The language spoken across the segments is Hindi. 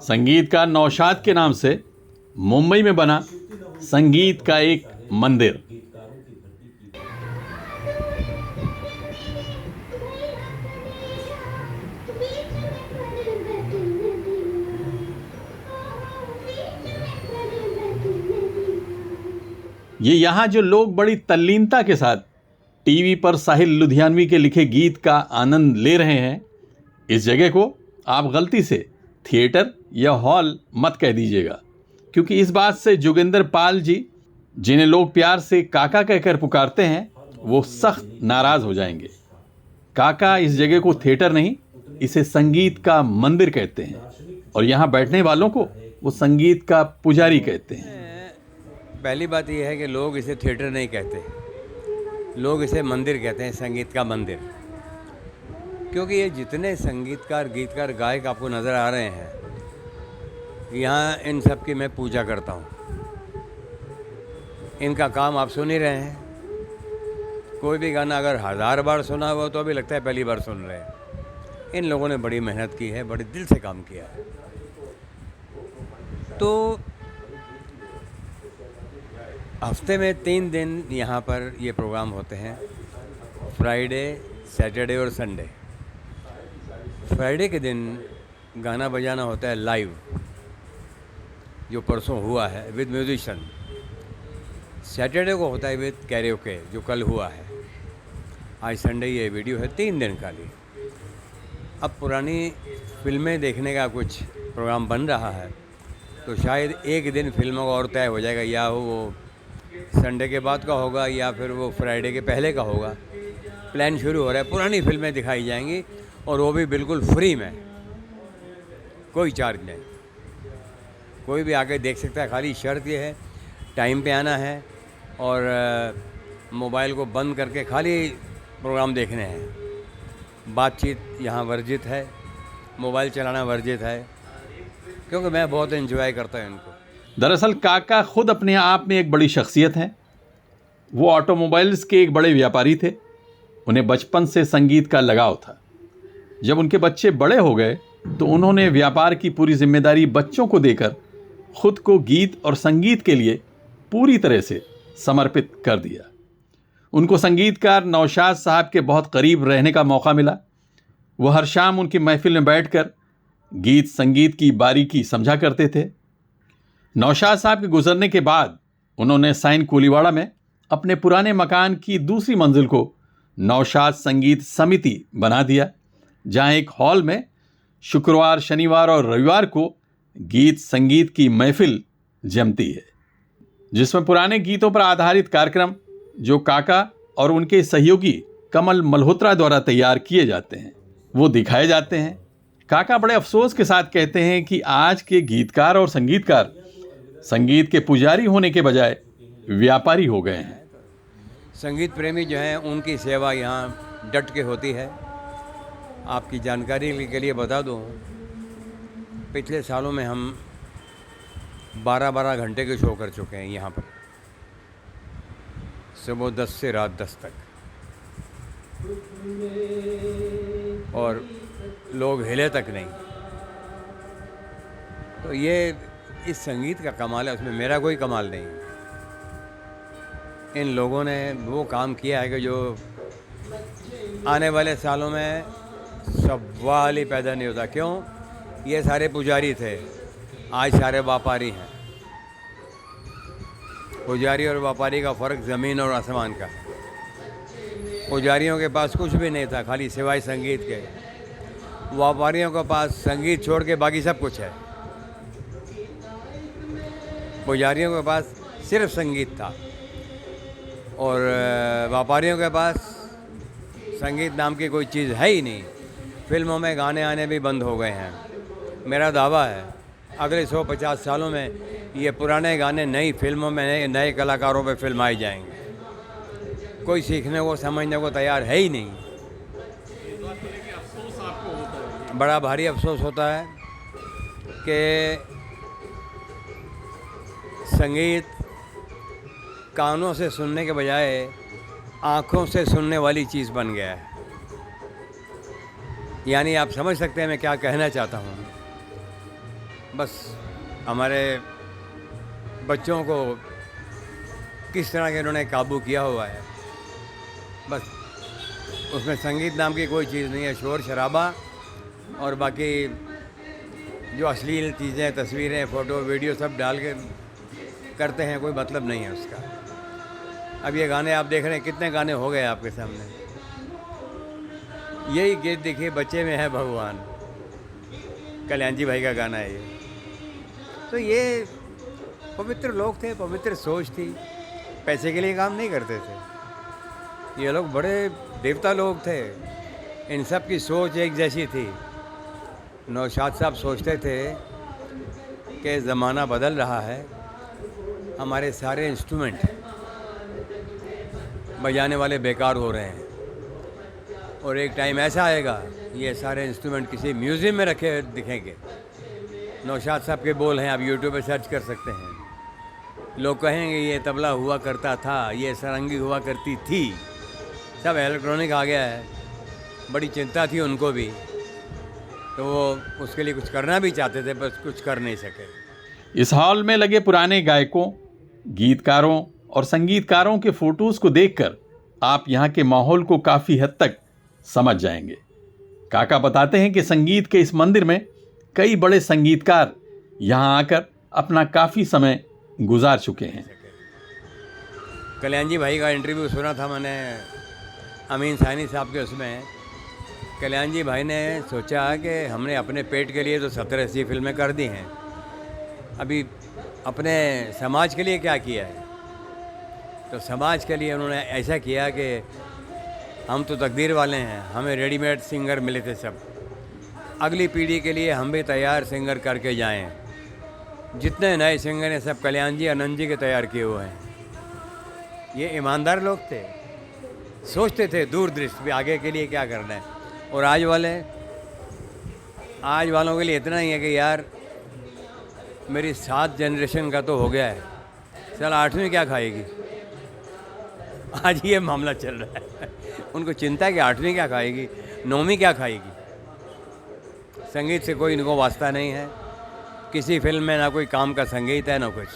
संगीतकार नौशाद के नाम से मुंबई में बना संगीत का एक मंदिर। ये यहाँ जो लोग बड़ी तल्लीनता के साथ टीवी पर साहिल लुधियानवी के लिखे गीत का आनंद ले रहे हैं, इस जगह को आप गलती से थिएटर या हॉल मत कह दीजिएगा, क्योंकि इस बात से जोगिंदर पाल जी, जिन्हें लोग प्यार से काका कहकर पुकारते हैं, वो सख्त नाराज हो जाएंगे। काका इस जगह को थिएटर नहीं, इसे संगीत का मंदिर कहते हैं और यहाँ बैठने वालों को वो संगीत का पुजारी कहते हैं। पहली बात यह है कि लोग इसे थिएटर नहीं कहते, लोग इसे मंदिर कहते हैं, संगीत का मंदिर। क्योंकि ये जितने संगीतकार, गीतकार, गायक आपको नज़र आ रहे हैं, यहाँ इन सब की मैं पूजा करता हूँ। इनका काम आप सुन ही रहे हैं। कोई भी गाना अगर 1000 बार सुना हुआ तो अभी लगता है पहली बार सुन रहे हैं। इन लोगों ने बड़ी मेहनत की है, बड़े दिल से काम किया है। तो हफ्ते में 3 दिन यहाँ पर ये प्रोग्राम होते हैं, फ्राइडे, सैटरडे और संडे। फ्राइडे के दिन गाना बजाना होता है लाइव, जो परसों हुआ है विद म्यूजिशियन। सैटरडे को होता है विद कैरियोके, जो कल हुआ है। आज संडे ये वीडियो है, 3 दिन का लिए। अब पुरानी फिल्में देखने का कुछ प्रोग्राम बन रहा है, तो शायद एक दिन फिल्मों का और तय हो जाएगा, या वो संडे के बाद का होगा या फिर वो फ्राइडे के पहले का होगा। प्लान शुरू हो रहा है, पुरानी फिल्में दिखाई जाएंगी और वो भी बिल्कुल फ्री में, कोई चार्ज नहीं। कोई भी आके देख सकता है। खाली शर्त ये है, टाइम पे आना है और मोबाइल को बंद करके खाली प्रोग्राम देखने हैं। बातचीत यहाँ वर्जित है, मोबाइल चलाना वर्जित है, क्योंकि मैं बहुत एंजॉय करता हूँ इनको। दरअसल काका खुद अपने आप में एक बड़ी शख्सियत हैं। वो ऑटोमोबाइल्स के एक बड़े व्यापारी थे। उन्हें बचपन से संगीत का लगाव था। जब उनके बच्चे बड़े हो गए तो उन्होंने व्यापार की पूरी जिम्मेदारी बच्चों को देकर खुद को गीत और संगीत के लिए पूरी तरह से समर्पित कर दिया। उनको संगीतकार नौशाद साहब के बहुत करीब रहने का मौका मिला। वो हर शाम उनकी महफिल में बैठकर गीत संगीत की बारीकी समझा करते थे। नौशाद साहब के गुजरने के बाद उन्होंने साइन कोलीवाड़ा में अपने पुराने मकान की दूसरी मंजिल को नौशाद संगीत समिति बना दिया, जहां एक हॉल में शुक्रवार, शनिवार और रविवार को गीत संगीत की महफिल जमती है, जिसमें पुराने गीतों पर आधारित कार्यक्रम जो काका और उनके सहयोगी कमल मल्होत्रा द्वारा तैयार किए जाते हैं, वो दिखाए जाते हैं। काका बड़े अफसोस के साथ कहते हैं कि आज के गीतकार और संगीतकार संगीत के पुजारी होने के बजाय व्यापारी हो गए हैं। संगीत प्रेमी जो हैं, उनकी सेवा यहाँ डट के होती है। आपकी जानकारी के लिए बता दूँ, पिछले सालों में हम 12-12 घंटे के शो कर चुके हैं यहाँ पर, सुबह 10 से रात 10 तक, और लोग हिले तक नहीं। तो ये इस संगीत का कमाल है, उसमें मेरा कोई कमाल नहीं। इन लोगों ने वो काम किया है कि जो आने वाले सालों में सवाल ही पैदा नहीं होता। क्यों? ये सारे पुजारी थे, आज सारे व्यापारी हैं। पुजारी और व्यापारी का फ़र्क ज़मीन और आसमान का। पुजारियों के पास कुछ भी नहीं था, खाली सिवाय संगीत के। व्यापारियों के पास संगीत छोड़ के बाकी सब कुछ है। पुजारियों के पास सिर्फ संगीत था और व्यापारियों के पास संगीत नाम की कोई चीज़ है ही नहीं। फिल्मों में गाने आने भी बंद हो गए हैं। मेरा दावा है अगले 150 सालों में ये पुराने गाने नई फिल्मों में नए कलाकारों पे फिल्माए जाएंगे। कोई सीखने को समझने को तैयार है ही नहीं। बड़ा भारी अफसोस होता है कि संगीत कानों से सुनने के बजाय आँखों से सुनने वाली चीज़ बन गया है। यानी आप समझ सकते हैं मैं क्या कहना चाहता हूँ। बस हमारे बच्चों को किस तरह के उन्होंने काबू किया हुआ है, बस उसमें संगीत नाम की कोई चीज़ नहीं है। शोर शराबा और बाकी जो अश्लील चीज़ें, तस्वीरें, फ़ोटो, वीडियो सब डाल के करते हैं, कोई मतलब नहीं है उसका। अब ये गाने आप देख रहे हैं, कितने गाने हो गए आपके सामने। यही गीत देखिए, बच्चे में है भगवान, कल्याण जी भाई का गाना है ये। तो ये पवित्र लोग थे, पवित्र सोच थी, पैसे के लिए काम नहीं करते थे। ये लोग बड़े देवता लोग थे, इन सब की सोच एक जैसी थी। नौशाद साहब सोचते थे कि ज़माना बदल रहा है, हमारे सारे इंस्ट्रूमेंट बजाने वाले बेकार हो रहे हैं और एक टाइम ऐसा आएगा ये सारे इंस्ट्रूमेंट किसी म्यूज़ियम में रखे दिखेंगे। नौशाद साहब के बोल हैं, आप यूट्यूब पे सर्च कर सकते हैं। लोग कहेंगे ये तबला हुआ करता था, ये सारंगी हुआ करती थी, सब इलेक्ट्रॉनिक आ गया है। बड़ी चिंता थी उनको भी, तो वो उसके लिए कुछ करना भी चाहते थे, बस कुछ कर नहीं सके। इस हॉल में लगे पुराने गायकों, गीतकारों और संगीतकारों के फोटोज को देखकर आप यहाँ के माहौल को काफी हद तक समझ जाएंगे। काका बताते हैं कि संगीत के इस मंदिर में कई बड़े संगीतकार यहाँ आकर अपना काफी समय गुजार चुके हैं। कल्याण जी भाई का इंटरव्यू सुना था मैंने अमीन सानी साहब के, उसमें कल्याण जी भाई ने सोचा कि हमने अपने पेट के लिए तो 70-80 फिल्में कर दी हैं, अभी अपने समाज के लिए क्या किया है। तो समाज के लिए उन्होंने ऐसा किया कि हम तो तकदीर वाले हैं, हमें रेडीमेड सिंगर मिले थे सब। अगली पीढ़ी के लिए हम भी तैयार सिंगर करके जाएं। जितने नए सिंगर हैं सब कल्याण जी, आनंद जी के तैयार किए हुए हैं। ये ईमानदार लोग थे, सोचते थे दूरदृष्टि भी, आगे के लिए क्या करना है। और आज वालों के लिए इतना ही है कि यार मेरी 7 जनरेशन का तो हो गया है, चल 8वीं क्या खाएगी। आज ये मामला चल रहा है। उनको चिंता है कि 8वीं क्या खाएगी, 9वीं क्या खाएगी। संगीत से कोई इनको वास्ता नहीं है, किसी फिल्म में ना कोई काम का संगीत है ना कुछ,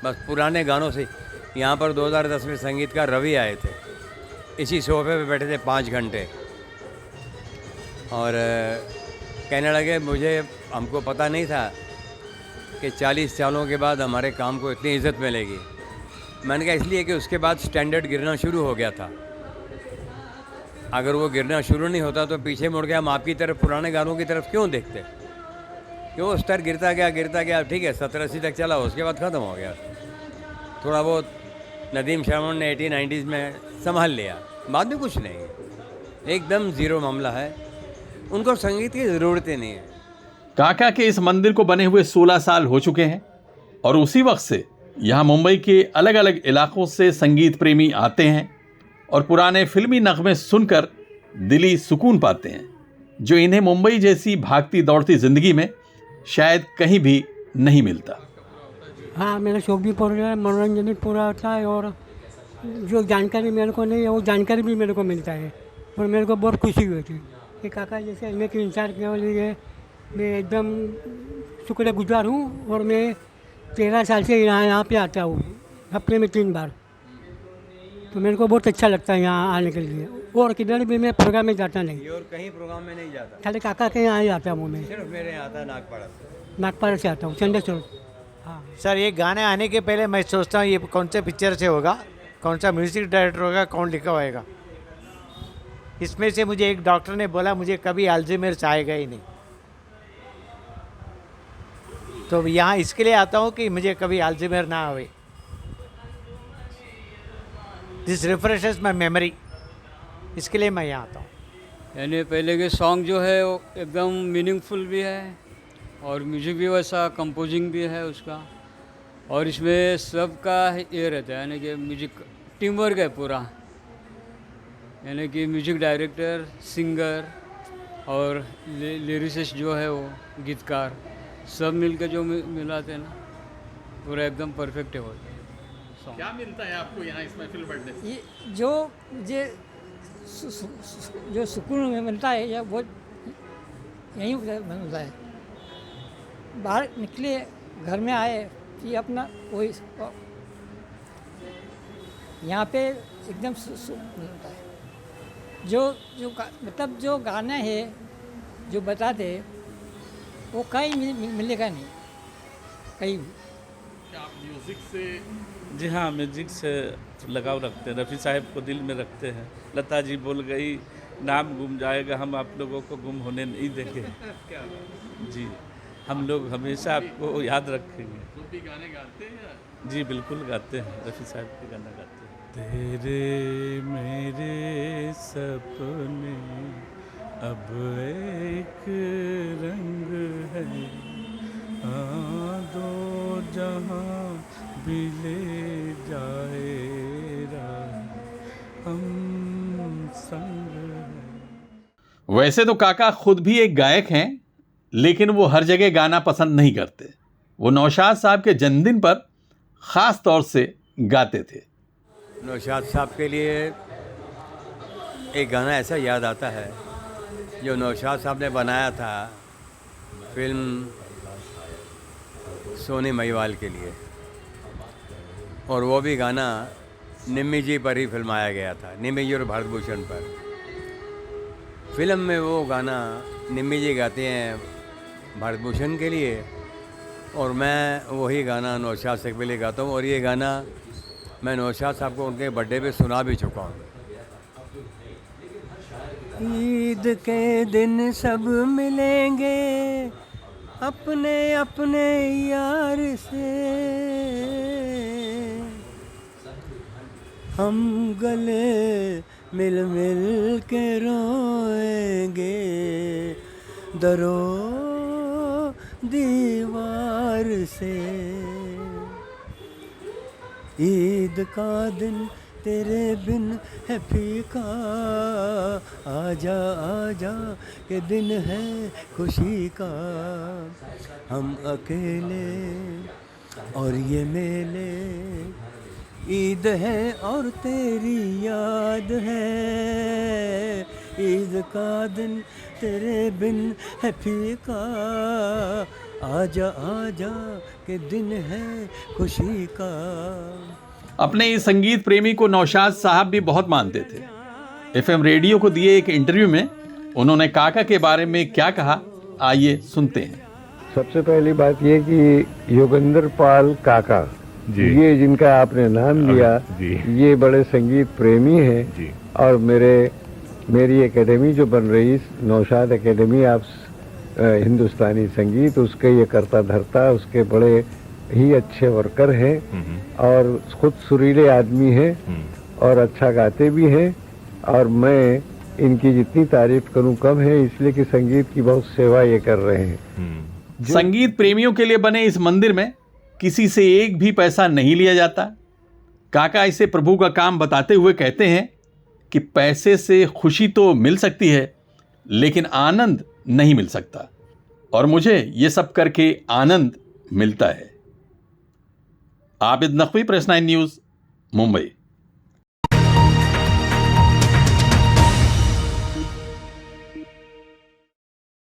बस पुराने गानों से। यहाँ पर 2010 में संगीतकार रवि आए थे, इसी सोफे पे बैठे थे 5 घंटे और कहने लगे हमको पता नहीं था कि 40 सालों के बाद हमारे काम को इतनी इज्जत मिलेगी। मैंने कहा इसलिए कि उसके बाद स्टैंडर्ड गिरना शुरू हो गया था। अगर वो गिरना शुरू नहीं होता तो पीछे मुड़ के हम आपकी तरफ, पुराने गानों की तरफ क्यों देखते। क्यों स्तर गिरता गया, ठीक है 70-80 तक चला, उसके बाद ख़त्म हो गया। थोड़ा बहुत नदीम श्रावण ने 80-90s में संभाल लिया, बाद में कुछ नहीं है, एकदम ज़ीरो मामला है। उनको संगीत की ज़रूरत ही नहीं है। काका के इस मंदिर को बने हुए 16 साल हो चुके हैं और उसी वक्त से यहाँ मुंबई के अलग अलग इलाकों से संगीत प्रेमी आते हैं और पुराने फिल्मी नगमे सुनकर दिली सुकून पाते हैं, जो इन्हें मुंबई जैसी भागती दौड़ती जिंदगी में शायद कहीं भी नहीं मिलता। हाँ, मेरा शौक भी पूरा है, मनोरंजन भी पूरा होता है और जो जानकारी मेरे को नहीं है वो जानकारी भी मेरे को मिलता है और मेरे को बहुत खुशी हुई थी कि काका जैसे हमें के इंसान के लिए मैं एकदम शुक्रगुजार हूँ। और मैं 13 साल से यहाँ पे आता हूँ, हफ्ते में 3 बार। तो मेरे को बहुत अच्छा लगता है यहाँ आने के लिए। और किधर भी मैं प्रोग्राम में जाता नहीं, और कहीं प्रोग्राम में नहीं जाता, खाली काका के यहाँ ही आता हूँ मैं। सिर्फ मेरे यहाँ आता नागपाड़ा से। नागपाड़ा से आता हूँ, चंदेश्वर। हाँ सर, ये गाने आने के पहले मैं सोचता हूँ ये कौन से पिक्चर से होगा, कौन सा म्यूज़िक डायरेक्टर होगा, कौन लिखा होएगा। इसमें से मुझे एक डॉक्टर ने बोला मुझे कभी अल्जाइमर आएगा ही नहीं, तो यहाँ इसके लिए आता हूँ कि मुझे कभी अल्जाइमर ना आए। दिस रिफ्रेशेस माई मेमोरी, इसके लिए मैं यहाँ आता हूँ। यानी पहले के सॉन्ग जो है वो एकदम मीनिंगफुल भी है और म्यूजिक भी वैसा, कंपोजिंग भी है उसका। और इसमें सबका ये रहता है यानी कि म्यूजिक टीम वर्क है पूरा, यानी कि म्यूजिक डायरेक्टर, सिंगर और लिरिसिस्ट जो है वो गीतकार, सब मिलकर जो मिलाते हैं ना, पूरा एकदम परफेक्ट है वो। क्या मिलता है आपको यहाँ इस महफिल बढ़ने से? ये जो मुझे जो सुकून में मिलता है या वो यहीं मिलता है। बाहर निकले, घर में आए कि अपना वही यहाँ पे एकदम होता है। मतलब जो गाना है जो बताते वो कहीं मिलेगा नहीं कहीं भी। क्या आप म्यूजिक से जी हाँ, म्यूजिक से लगाव रखते हैं, रफ़ी साहब को दिल में रखते हैं। लता जी बोल गई, नाम गुम जाएगा, हम आप लोगों को गुम होने नहीं देंगे। जी, हम लोग हमेशा आपको याद रखेंगे। भी गाने गाते हैं? जी बिल्कुल गाते हैं, रफ़ी साहब के गाना गाते हैं। तेरे मेरे सपने अब एक रंग है, दो जहां भी ले जाए हम संग है। वैसे तो काका खुद भी एक गायक हैं, लेकिन वो हर जगह गाना पसंद नहीं करते। वो नौशाद साहब के जन्मदिन पर ख़ास तौर से गाते थे। नौशाद साहब के लिए एक गाना ऐसा याद आता है जो नौशाद साहब ने बनाया था फिल्म सोनी महिवाल के लिए, और वो भी गाना निम्मी जी पर ही फिल्माया गया था, निम्मी जी और भारत भूषण पर। फिल्म में वो गाना निम्मी जी गाते हैं भारत भूषण के लिए, और मैं वही गाना नौशाद साहब के लिए गाता हूँ। और ये गाना मैं नौशाद साहब को उनके बर्थडे पे सुना भी चुका हूँ। ईद के दिन सब मिलेंगे अपने अपने यार से, हम गले मिल मिल के रोएंगे दरो दीवार से। ईद का दिन तेरे बिन है फीका, आजा आजा के दिन है खुशी का। हम अकेले और ये मेले, ईद है और तेरी याद है। ईद का दिन तेरे बिन है फीका, आजा आजा के दिन है खुशी का। अपने इस संगीत प्रेमी को नौशाद साहब भी बहुत मानते थे। एफएम रेडियो को दिए एक इंटरव्यू में उन्होंने काका के बारे में क्या कहा, आइए सुनते हैं। सबसे पहली बात ये कि योगेंद्र पाल काका जी, ये जिनका आपने नाम लिया जी, ये बड़े संगीत प्रेमी हैं जी। और मेरी एकेडमी जो बन रही नौशाद एकेडमी आप हिंदुस्तानी संगीत, उसके ये करता धरता, उसके बड़े ही अच्छे वर्कर हैं और खुद सुरीले आदमी हैं और अच्छा गाते भी हैं। और मैं इनकी जितनी तारीफ करूं कम है, इसलिए कि संगीत की बहुत सेवा ये कर रहे हैं। संगीत प्रेमियों के लिए बने इस मंदिर में किसी से एक भी पैसा नहीं लिया जाता। काका इसे प्रभु का काम बताते हुए कहते हैं कि पैसे से खुशी तो मिल सकती है, लेकिन आनंद नहीं मिल सकता, और मुझे ये सब करके आनंद मिलता है। Abid Naqvi, press 9 news, Mumbai.